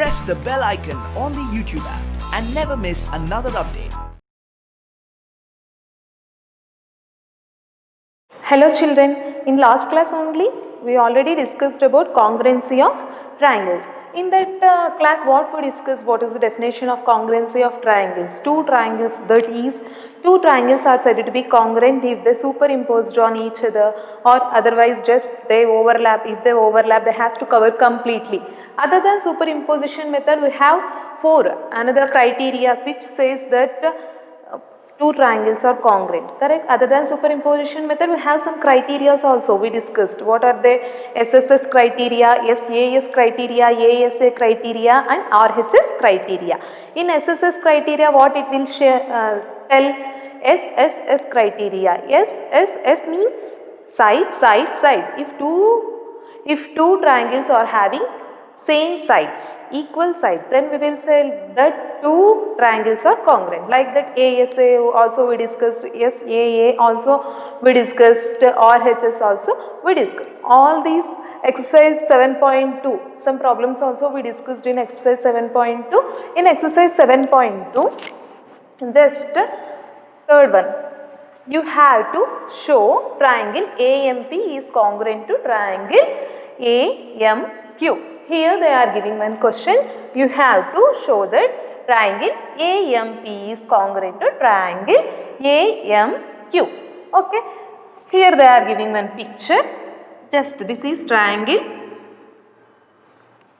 press the bell icon on the YouTube app and never miss another update. Hello children, in last class only we already discussed about congruency of triangles. In that class what we discussed, what is the definition of congruency of triangles? Two triangles, that is two triangles are said to be congruent if they superimposed on each other or otherwise just they overlap. If they overlap they has to cover completely. Other than superimposition method we have another criteria which says that two triangles are congruent, correct? Other than superimposition method, we have some criteria also we discussed. What are they? SSS criteria, SAS criteria, ASA criteria and RHS criteria. In SSS criteria, what it will tell? SSS criteria. SSS means side, side, side. If two triangles are having same sides, equal sides, then we will say that two triangles are congruent. Like that ASA also we discussed, SAA also we discussed, RHS also we discussed. All these exercise 7.2, some problems also we discussed in exercise 7.2. In exercise 7.2, just third one, you have to show triangle AMP is congruent to triangle AMQ. Here they are giving one question. You have to show that triangle AMP is congruent to triangle AMQ. Okay. Here they are giving one picture. Just this is triangle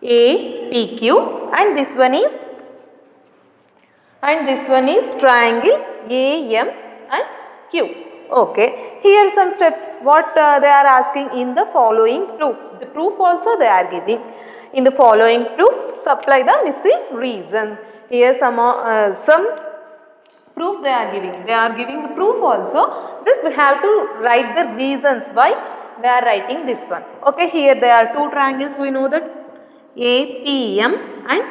APQ and this one is triangle AM and Q. Okay. Here some steps what they are asking in the following proof. The proof also they are giving. In the following proof, supply the missing reason. Here some proof they are giving. They are giving the proof also. Just we have to write the reasons why they are writing this one. Okay, here there are two triangles. We know that APM and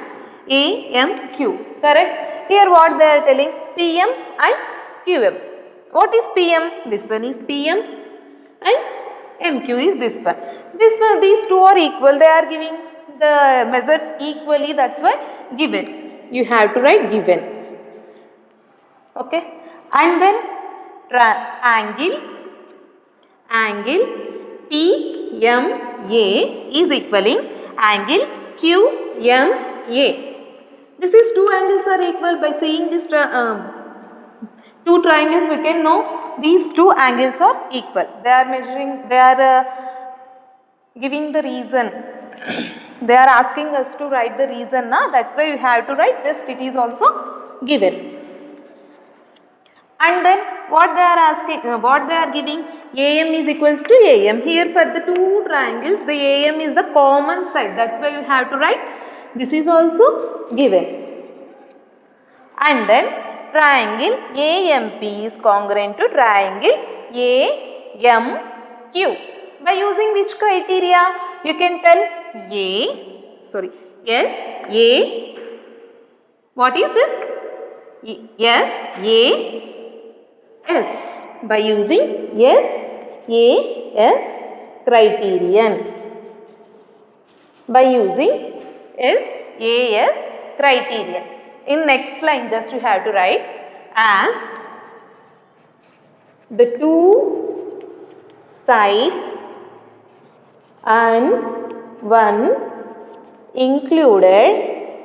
AMQ. Correct? Here what they are telling? PM and QM. What is PM? This one is PM and MQ is this one. These two are equal. They are giving the measures equally, that's why given. You have to write given. Okay. And then angle PMA is equaling angle QMA. This is two angles are equal. By seeing this two triangles we can know these two angles are equal. They are measuring, they are giving the reason. They are asking us to write the reason, na? That's why you have to write, just it is also given. And then what they are asking, what they are giving, AM is equals to AM. Here for the two triangles, the AM is the common side. That's why you have to write, this is also given. And then triangle AMP is congruent to triangle AMQ. By using which criteria? You can tell what is this? SAS. By using SAS criterion. By using SAS criterion. In next line just you have to write as the two sides and one included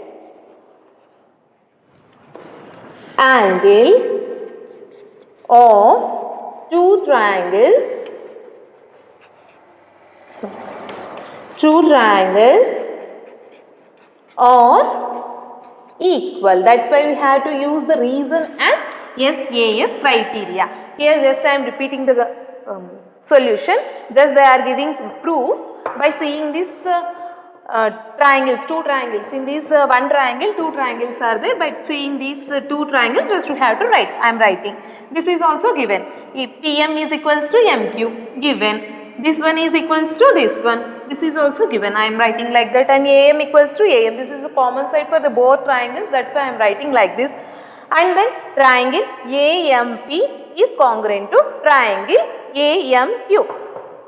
angle of two triangles are equal. That's why we have to use the reason as SAS criteria. Here just I am repeating the solution. Just they are giving proof by seeing this triangles, two triangles. In this one triangle, two triangles are there. By seeing these two triangles, just you have to write. I am writing. This is also given. If PM is equals to MQ, given. This one is equals to this one. This is also given. I am writing like that. And AM equals to AM. This is the common side for the both triangles. That's why I am writing like this. And then triangle AMP is congruent to triangle AMQ.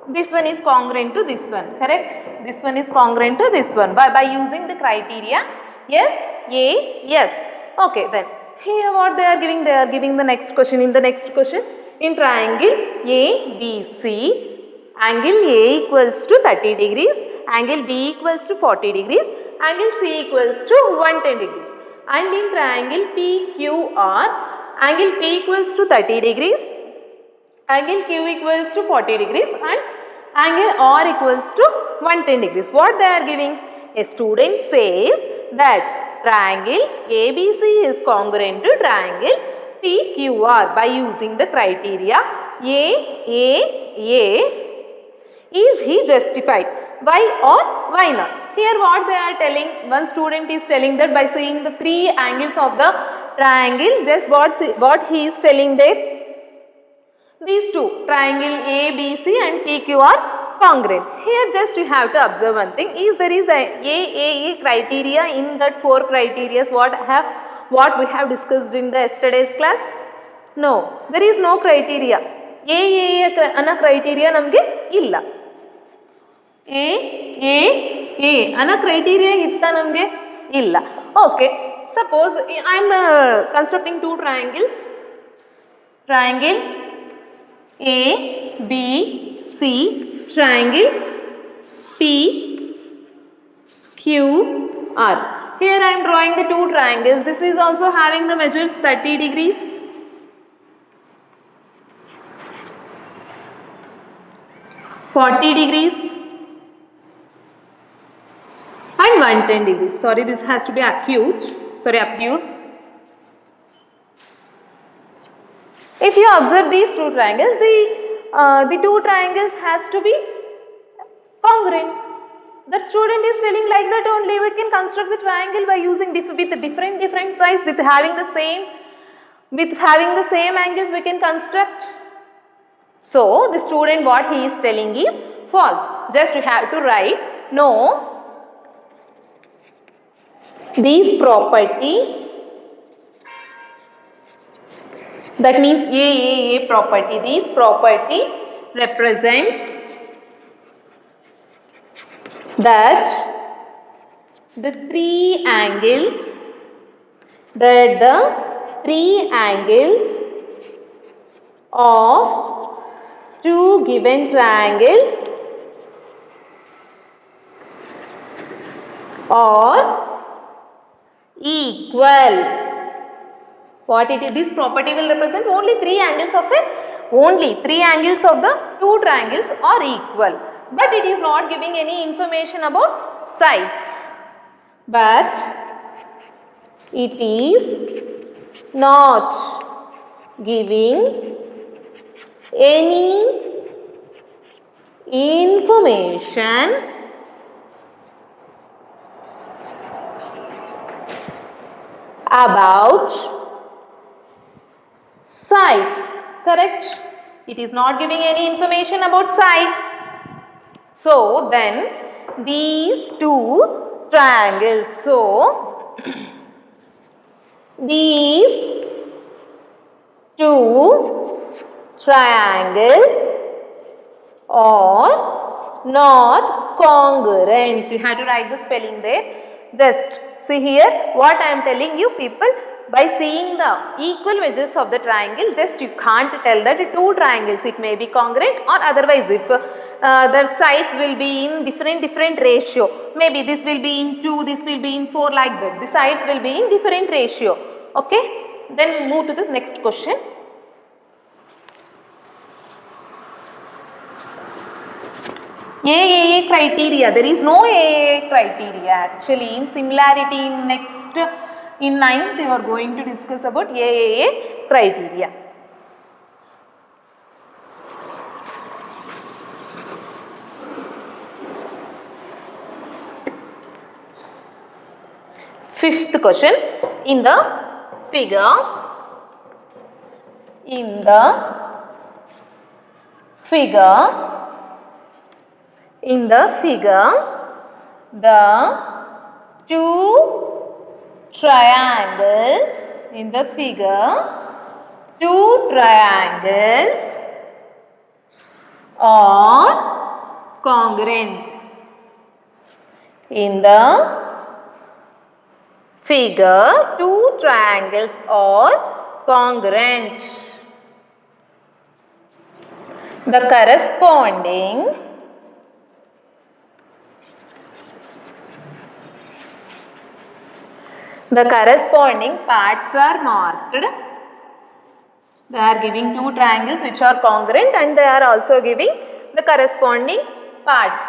This one is congruent to this one, correct? This one is congruent to this one. By using the criteria, Yes, A, yes. Okay, then here what they are giving? They are giving the next question. In the next question, in triangle ABC, angle A equals to 30 degrees, angle B equals to 40 degrees, angle C equals to 110 degrees. And in triangle PQR, angle P equals to 30 degrees, angle Q equals to 40 degrees and angle R equals to 110 degrees. What they are giving? A student says that triangle ABC is congruent to triangle PQR by using the criteria A. Is he justified? Why or why not? Here what they are telling, one student is telling that by seeing the three angles of the triangle, just what he is telling there? These two, triangle ABC and PQ are congruent. Here just you have to observe one thing, is there is a criteria in that four criteria what we have discussed in the yesterday's class? No, there is no criteria. A criteria namge illa. A ana criteria itta namge illa. Okay, suppose I am constructing two triangles. Triangle A, B, C, triangle P, Q, R. Here I am drawing the two triangles. This is also having the measures 30 degrees. (40 degrees) and 110 degrees. Sorry, this has to be obtuse. If you observe these two triangles, the two triangles has to be congruent. The student is telling like that only. We can construct the triangle by using with different size, with having the same angles we can construct. So the student what he is telling is false. Just you have to write no. These property, that means A property, this property represents that the three angles of two given triangles are equal. What it is? This property will represent only three angles of the two triangles are equal. But it is not giving any information about sides. But it is not giving any information about sides. Correct? It is not giving any information about sides. So then these two triangles. So these two triangles are not congruent. You have to write the spelling there. Just see here what I am telling you people. By seeing the equal measures of the triangle, just you can't tell that two triangles, it may be congruent, or otherwise if the sides will be in different ratio. Maybe this will be in 2, this will be in 4, like that. The sides will be in different ratio. Okay. Then move to the next question. AAA criteria. There is no AAA criteria actually. In similarity, in 9th you are going to discuss about AAA criteria. Fifth question. In the figure, the two triangles are congruent. In the Figure two triangles are congruent. The corresponding parts are marked. They are giving two triangles which are congruent and they are also giving the corresponding parts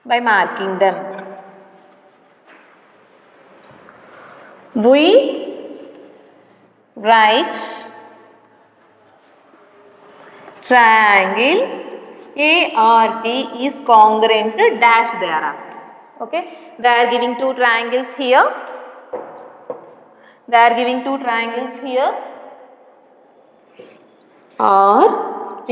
by marking them. We write triangle ART is congruent to dash they are asking. Okay, they are giving two triangles here. They are giving two triangles here. RAT.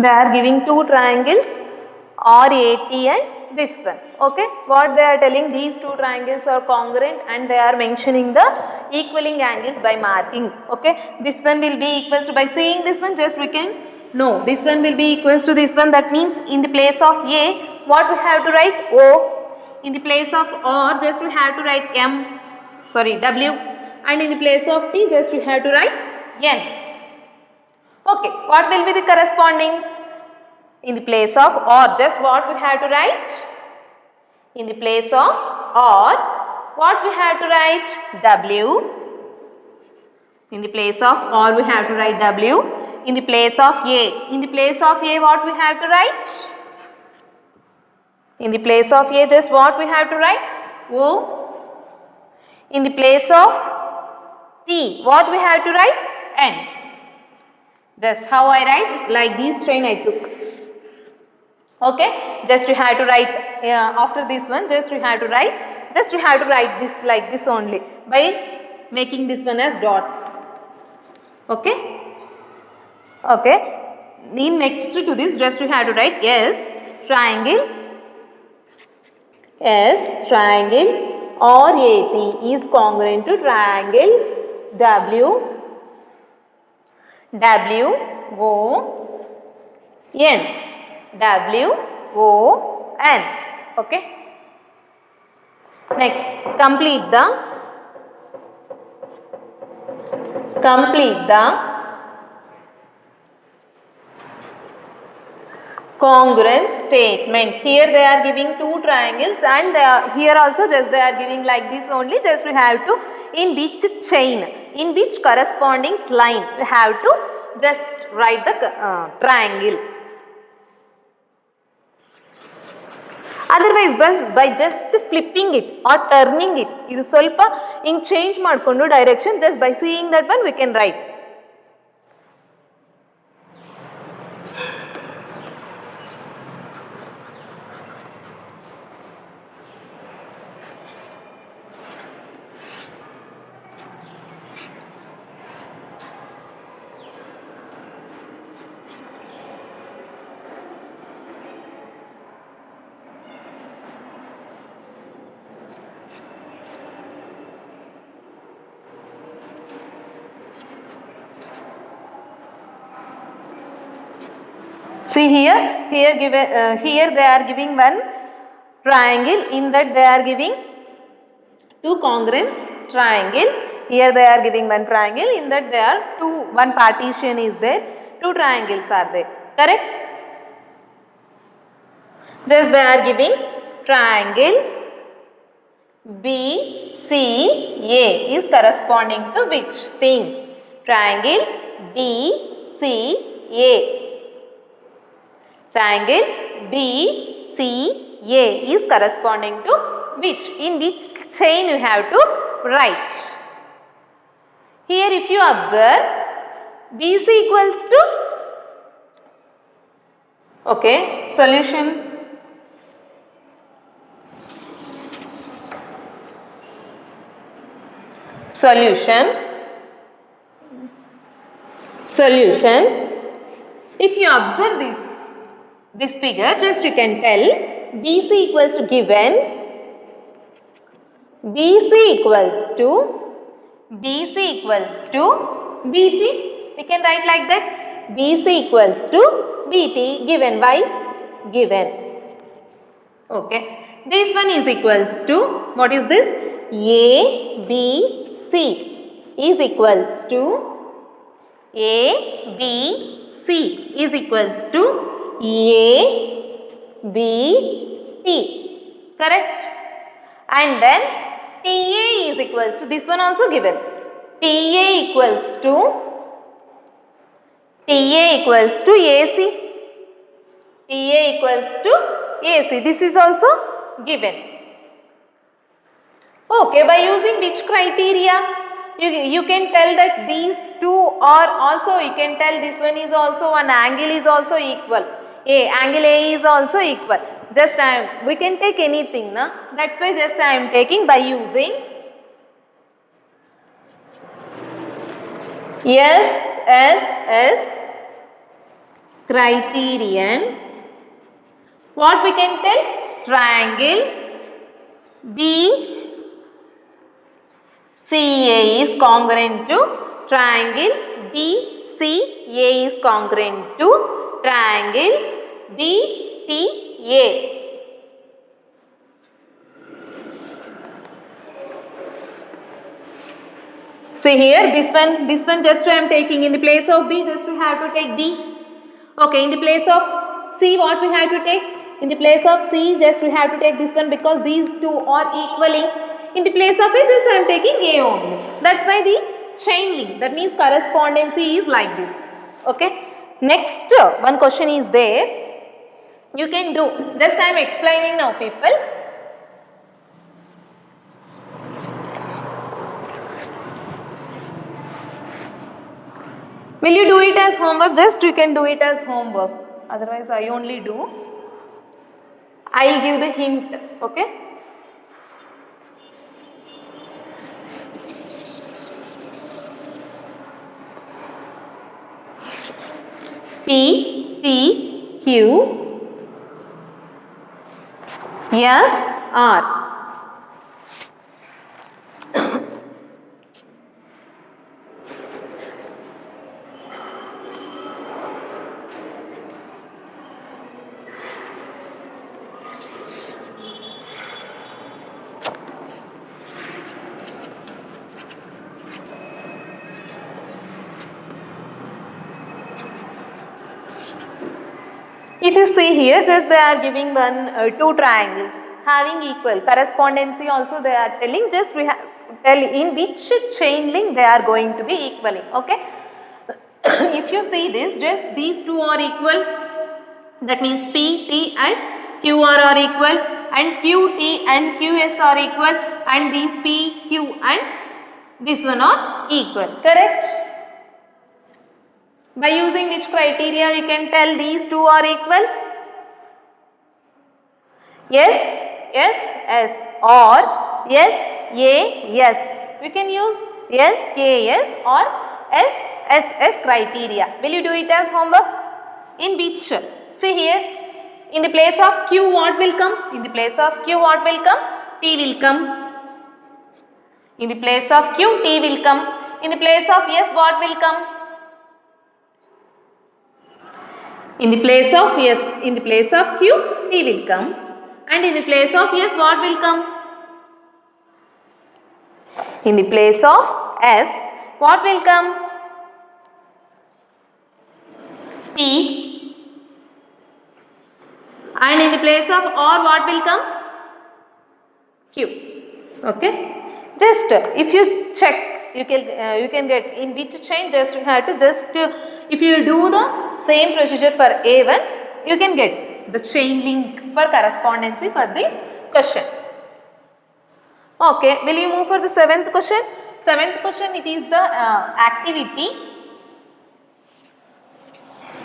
They are giving two triangles RAT and this one. Okay, what they are telling, these two triangles are congruent and they are mentioning the equaling angles by marking. Okay, this one will be equals to, by seeing this one just we can know this one will be equals to this one. That means in the place of A, what we have to write? O. In the place of R, just we have to write W, and in the place of T, just we have to write N. Okay, what will be the correspondings? In the place of R, just what we have to write? In the place of R, what we have to write? W. In the place of R, we have to write W. In the place of A, what we have to write? In the place of A, just what we have to write? O. In the place of T, what we have to write? N. Just how I write, like this train I took. Okay, just you have to write after this one, just you have to write this like this only by making this one as dots. Okay, next to this, just you have to write triangle RAT is congruent to triangle WON. Okay. Next, complete the congruent statement. Here they are giving two triangles and here also just they are giving like this only. Just we have to, in which chain, in which corresponding line, we have to just write the triangle. Otherwise, by just flipping it or turning it, idu solpa in change madkondo direction, just by seeing that one we can write. See here they are giving one triangle, in that they are giving two congruent triangle. Here they are giving one triangle, in that there are one partition is there, two triangles are there. Correct? Just they are giving triangle BCA is corresponding to which thing? Triangle BCA. Triangle BCA is corresponding to which? In which chain you have to write. Here if you observe, BC equals to, okay, solution. Solution. If you observe this figure, just you can tell BC equals to given. BC equals to BT. We can write like that. BC equals to BT given by given. Okay. This one is equals to, what is this? ABC is equals to ABC is equals to ABT. Correct? And then TA is equals to, this one also given. TA equals to AC. TA equals to AC. This is also given. Okay, by using which criteria? You can tell that these two are also, you can tell this one is also, one angle is also equal. Angle A is also equal. Just we can take anything, na? That's why just I am taking by using SSS criterion. What we can tell? Triangle BCA is congruent to triangle BCA is congruent to triangle BTA. See here, this one just I am taking in the place of B, just we have to take B. Okay, in the place of C, what we have to take? In the place of C, just we have to take this one because these two are equaling. In the place of A, just I am taking A only. That's why the chain link, that means correspondency is like this. Okay. Next one question is there. You can do, just I am explaining now people. Will you do it as homework? Just you can do it as homework. Otherwise, I only do. I will give the hint. Okay. P, T, Q, S, R. If you see here, just they are giving two triangles having equal correspondency also they are telling, just we have tell in which chain link they are going to be equaling. Okay. If you see this, just these two are equal, that means P, T and QR are equal, and Q, T and QS are equal, and these P, Q and this one are equal. Correct? By using which criteria you can tell these two are equal? Yes, yes, yes, or yes, yes. We can use yes, yes or SSS criteria. Will you do it as homework? In which? See here, in the place of Q what will come? In the place of Q what will come? T will come. In the place of Q, T will come. In the place of S what will come? In the place of S, in the place of Q, T will come, and in the place of S, what will come? In the place of S, what will come? P, and in the place of R, what will come? Q. Okay. Just if you check, you can get in which chain. Just you have to if you do the same procedure for A1, you can get the chain link for correspondency for this question. Okay, will you move for the 7th question? 7th question, it is the activity.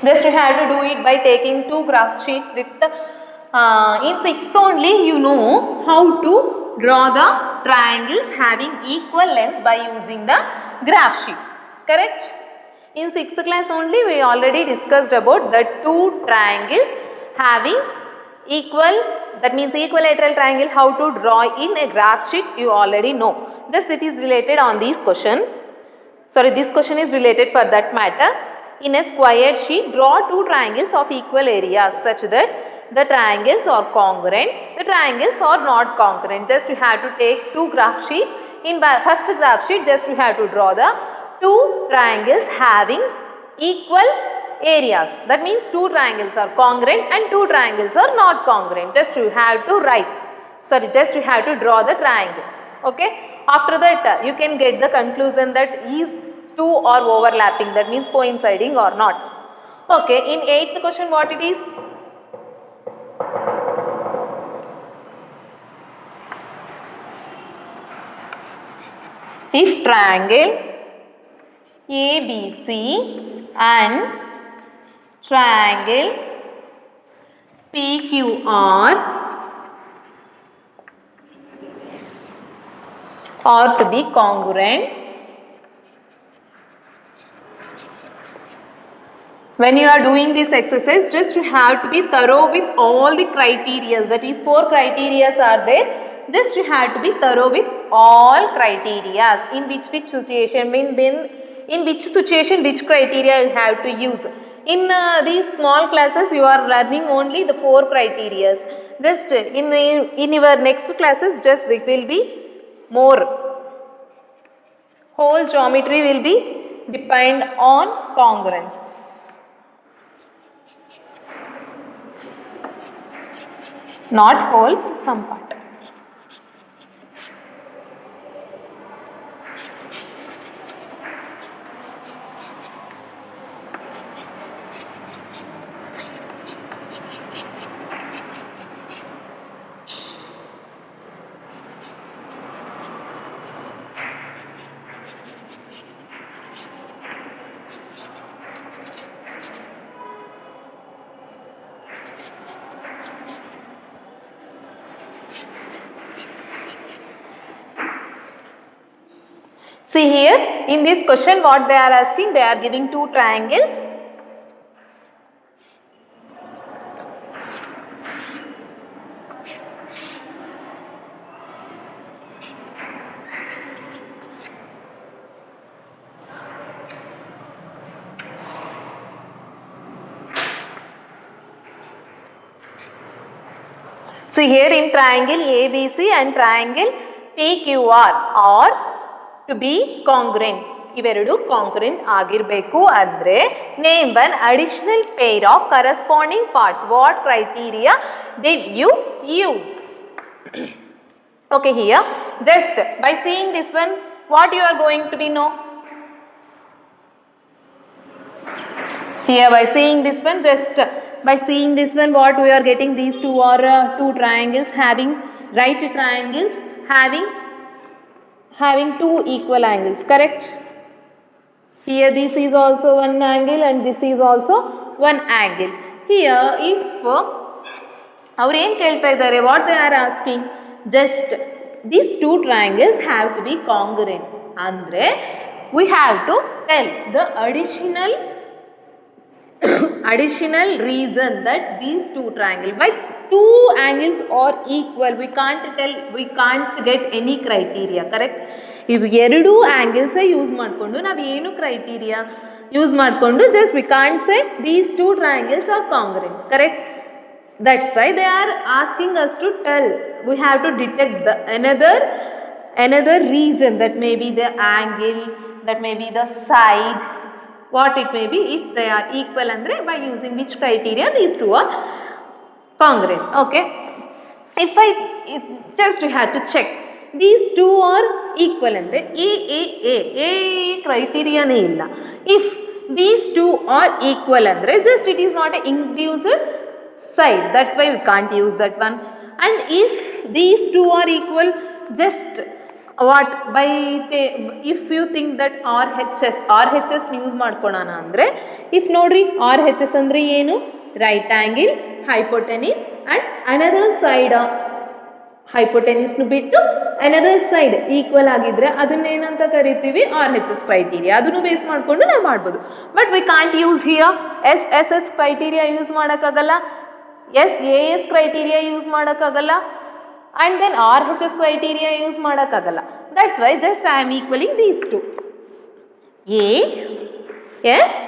Just you have to do it by taking two graph sheets with in 6th only you know how to draw the triangles having equal length by using the graph sheet. Correct? In 6th class only we already discussed about the two triangles having equal, that means equilateral triangle, how to draw in a graph sheet you already know. Just it is related on this question. Sorry, this question is related for that matter. In a squared sheet, draw two triangles of equal areas such that the triangles are congruent, the triangles are not congruent. Just you have to take two graph sheet. In first graph sheet, just you have to draw the two triangles having equal areas. That means two triangles are congruent and two triangles are not congruent. Just you have to write. Sorry, just you have to draw the triangles. Okay. After that, you can get the conclusion that is two are overlapping, that means coinciding or not. Okay, in 8th question what it is? If triangle ABC and triangle PQR are to be congruent, when you are doing this exercise, just you have to be thorough with all the criteria. That is 4 criteria are there. Just you have to be thorough with all criteria. In which situation, in which situation which criteria you have to use. In these small classes you are learning only the 4 criteria. Just in your next classes, just it will be more. Whole geometry will be depend on congruence. Not whole, some part. See here, in this question what they are asking, they are giving two triangles. See here, in triangle ABC and triangle PQR are to be congruent. ಇವೆರಡು congruent ಆಗಿರಬೇಕು ಅಂದ್ರೆ name one additional pair of corresponding parts. What criteria did you use? Okay, here just by seeing this one, what you are going to be know? Here by seeing this one, just by seeing this one, what we are getting, these two are two triangles having right triangles having two equal angles, correct? Here this is also one angle and this is also one angle. Here if ಅವರು ಏನು ಕೇಳ್ತಾ ಇದ್ದಾರೆ, what they are asking, just these two triangles have to be congruent. ಅಂದರೆ we have to tell the additional reason that these two triangles, why two angles are equal, we can't get any criteria, correct? If ಎರಡು angles use ಮಾಡಿಕೊಂಡು ನಾವು ಏನು criteria use ಮಾಡಿಕೊಂಡು just we can't say these two triangles are congruent, correct? That's why they are asking us to tell, we have to detect the another reason, that may be the angle, that may be the side, what it may be. If they are equal andre by using which criteria these two are congruent. Okay, if I just we have to check these two are equal andre a criteria ne illa. If these two are equal andre just it is not a induced side, that's why we can't use that one. And if these two are equal, just what by if you think that RHS use ಮಾಡ್ಕೊಳ್ಳೋಣ ಅಂದರೆ, if ನೋಡ್ರಿ RHS ಅಂದರೆ ಏನು, right angle, hypotenuse and another side ಹೈಪೋಟೆನಿಸ್ನು ಬಿಟ್ಟು another side equal ಆಗಿದ್ರೆ ಅದನ್ನೇನಂತ ಕರಿತೀವಿ R H S criteria. ಅದನ್ನು ಬೇಸ್ ಮಾಡಿಕೊಂಡು ನಾವು ಮಾಡ್ಬೋದು. But we can't use here S S criteria use ಮಾಡೋಕ್ಕಾಗಲ್ಲ, ಎಸ್ ಕ್ರೈಟೀರಿಯಾ ಯೂಸ್ ಮಾಡೋಕ್ಕಾಗಲ್ಲ, and then R H S criteria use ಮಾಡೋಕ್ಕಾಗಲ್ಲ. That's why just I am equaling these to A S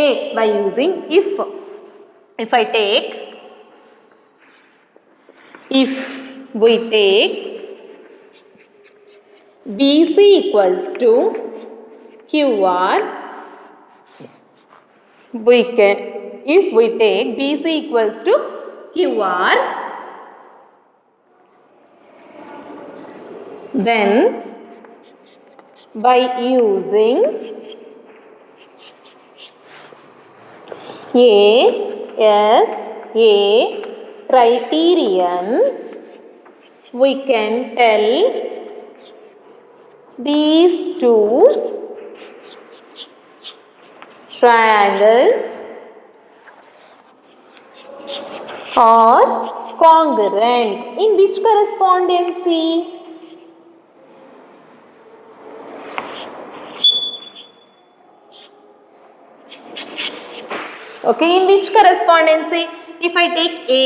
A by using if I take, if we take BC equals to QR, we can, if we take BC equals to QR, then by using A criterion, we can tell these two triangles are congruent. In which correspondency? Okay, in which correspondency? If I take A,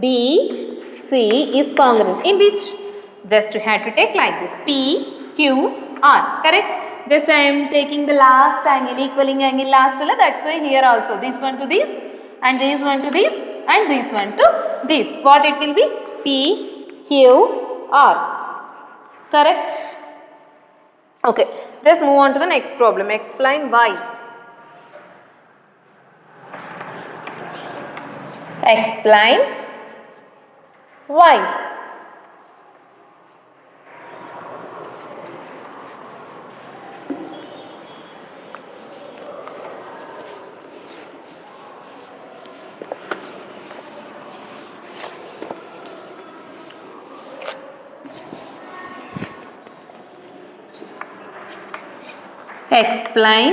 B, C is congruent. In which? Just you have to take like this. P, Q, R. Correct? Just I am taking the last angle, equaling angle last. That's why here also this one to this, and this one to this, and this one to this. What it will be? P, Q, R. Correct? Okay. Just move on to the next problem. Explain why. Explain why. Explain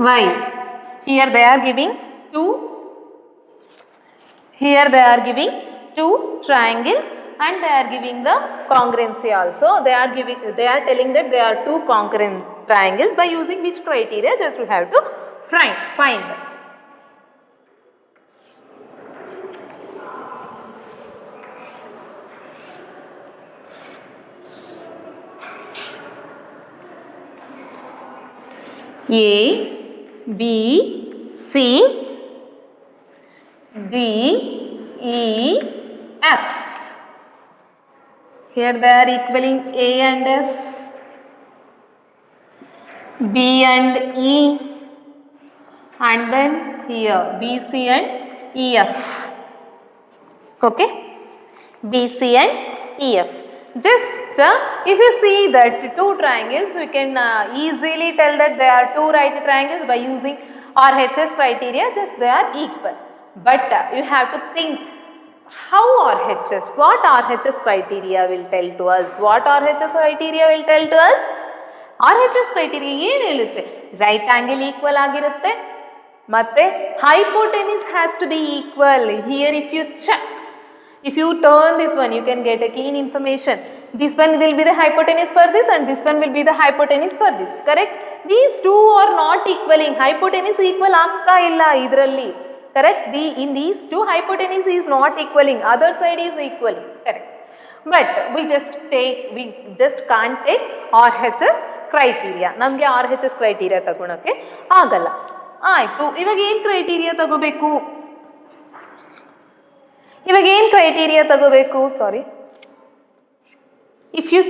why. Here they are giving two triangles, and they are giving the congruency also. They are telling that they are two congruent triangles. By using which criteria? Just we have to find. A, B, C, D, E, F. Here they are equaling A and F, B and E, and then here B, C and E, F. Okay, B, C and E, F. Just if you see that two triangles, we can easily tell that they are two right triangles by using RHS criteria. Just they are equal. But you have to think how RHS, what RHS criteria will tell to us. What RHS criteria will tell to us? RHS criteria ಏನು ಹೇಳುತ್ತೆ? Right angle equal ಆಗಿರುತ್ತೆ, ಮತ್ತೆ hypotenuse has to be equal. Here if you check, if you turn this one, you can get a keen information. This one will be the hypotenuse for this, and this one will be the hypotenuse for this. Correct? These two are not equaling. Hypotenuse equal ಆಗ್ತಾ ಇಲ್ಲ ಇದರಲ್ಲಿ. Correct? In these two, hypotenuse is not equaling. Other side is equaling. Correct? But we just can't take RHS criteria. ನಮಗೆ RHS criteria ತಗೊಳಕ್ಕೆ ಆಗಲ್ಲ. ಆಯ್ತು, ಇವಾಗ ಏನು criteria ತಗೋಬೇಕು? ಇವಾಗ ಏನು ಕ್ರೈಟೀರಿಯಾ ತಗೋಬೇಕು? ಸಾರಿ, if you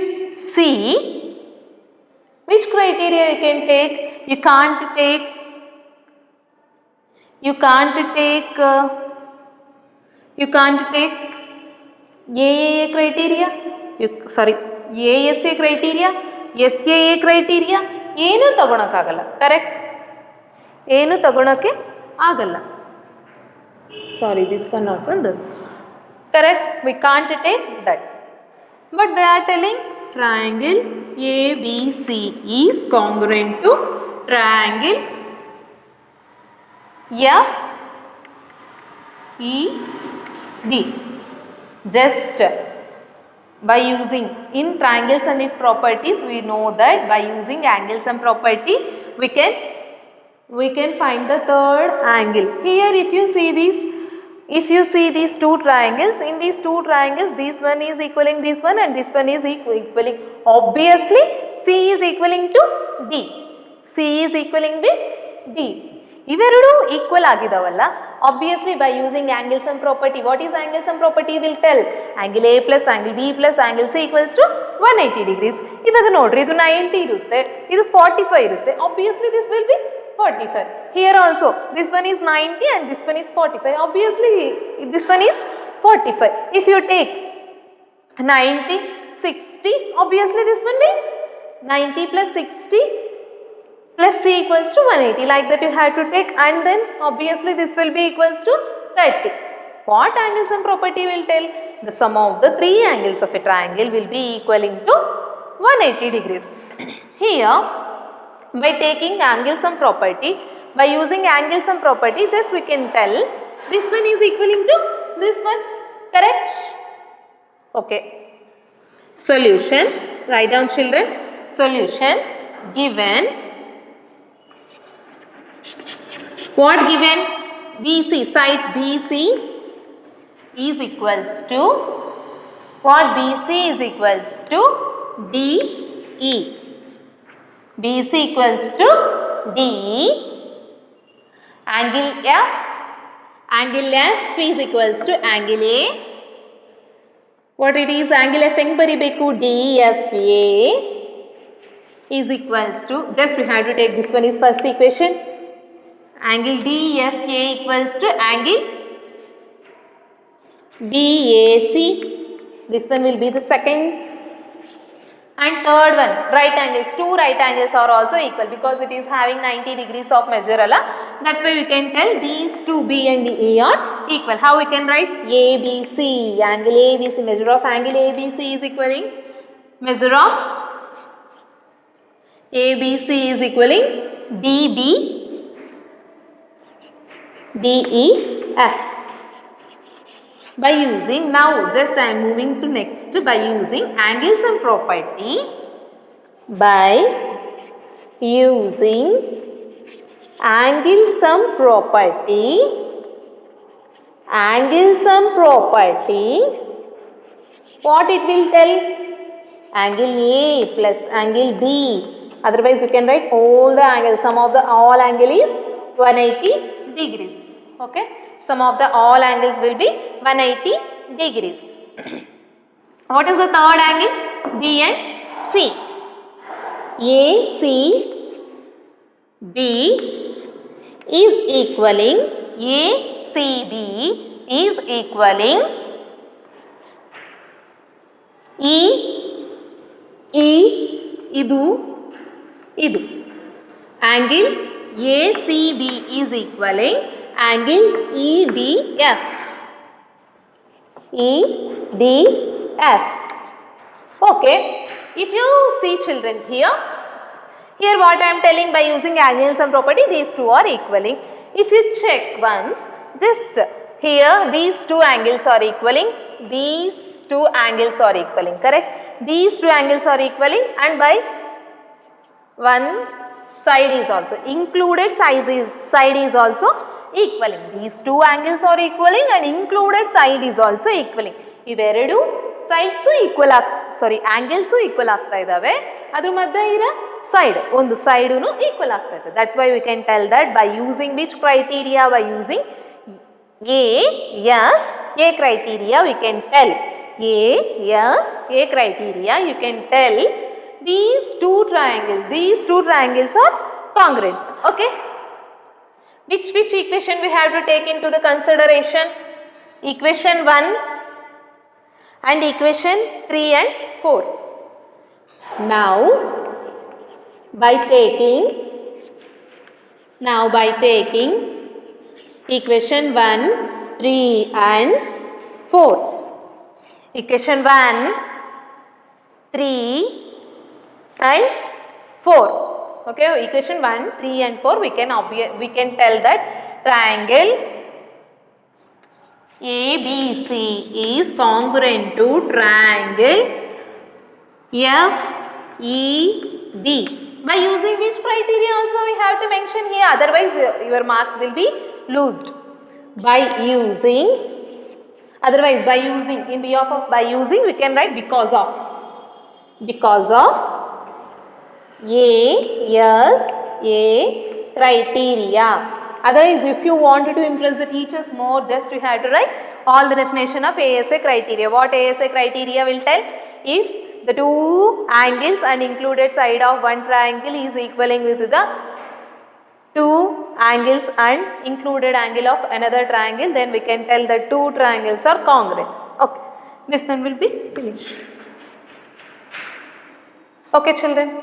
see which criteria you can take, you can't take AAA criteria, ASA criteria, SAA criteria, ಏನು ತಗೊಳಕ್ಕಾಗಲ್ಲ. ಕರೆಕ್ಟ್? ಏನು ತಗೊಳಕ್ಕೆ ಆಗಲ್ಲ. Sorry, this one not one, this. Correct? We can't take that. But they are telling triangle ABC is congruent to triangle D. Just by using in triangles and its properties, we know that by using angle sum property we can find the third angle. Here if you see these two triangles, in these two triangles this one is equaling this one and this one is equaling. Obviously C is equaling to D. C is equaling with D. ಇವೆರಡು equal ಆಗಿದಾವಲ್ಲ. Obviously by using angle sum property, what is angle sum property will tell angle A plus angle B plus angle C equals to 180 degrees. ಇವಾಗ ನೋಡ್ರಿ ಇದು 90 ಇರುತ್ತೆ, ಇದು 45 ಇರುತ್ತೆ. Obviously this will be 45. Here also this one is 90 and this one is 45. Obviously this one is 45. If you take 90, 60, obviously this one will 90 plus 60 plus C equals to 180. Like that you have to take, and then obviously this will be equals to 30. What angle sum property will tell? The sum of the three angles of a triangle will be equaling to 180 degrees. Here by taking angle sum property, by using angle sum property, just we can tell this one is equaling to this one, correct? Okay. Solution, write down children. Solution, given, what given? BC, sides BC is equals to, what BC is equals to DE. BC equals to DE. Angle F is equals to angle A. What it is? Angle F ಹೆಂಗೆ ಬರಿಬೇಕು? DFA is equals to, just we have to take this one is first equation. Angle DFA equals to angle BAC. This one will be the second. And third one, right angles. Two right angles are also equal because it is having 90 degrees of measure. That's why we can tell these two B and A are equal. How we can write? ABC. Angle ABC, measure of angle ABC is equaling measure of ABC is equaling DB DEF. By using, now just I am moving to next, by using angle sum property, by using angle sum property, what it will tell? Angle A plus angle B. Otherwise you can write all the angles, sum of the all angle is 180 degrees. Okay, sum of the all angles will be 180 degrees. What is the third angle? B and C. ACB is equaling, ACB is equaling ಇದು angle ACB is equaling angle EDF. Okay, if you see children here what I am telling, by using angle sum property these two are equaling. If you check once, just here these two angles are equaling, these two angles are equaling, correct? These two angles are equaling, and by one side is also included, side is also equaling. These two angles are equaling and included side is also equaling. ಇವೆರಡು sides equal angles equal ಆಗ್ತಾ ಇದಾವೆ, ಅದ್ರ ಮಧ್ಯೆ ಇರೋ side ಒಂದು side equal ಆಗ್ತಾ ಇದೆ. That's why we can tell that by using which criteria? By using A criteria we can tell. A criteria you can tell these two triangles are congruent. Okay, which equation we have to take into the consideration? Equation 1 and equation 3 and 4. Now by taking equation 1, 3 and 4. Equation 1, 3 and 4. Okay, equation 1, 3 and 4 we can tell that triangle ABC is congruent to triangle FED. By using which criteria also we have to mention here, otherwise your marks will be loosed. By using, otherwise by using, in behalf of by using we can write because of A criteria. Otherwise, if you wanted to impress the teachers more, just you have to write all the definition of ASA criteria. What ASA criteria will tell? If the two angles and included side of one triangle is equaling with the two angles and included angle of another triangle, then we can tell the two triangles are congruent. Okay, this one will be finished. Okay children.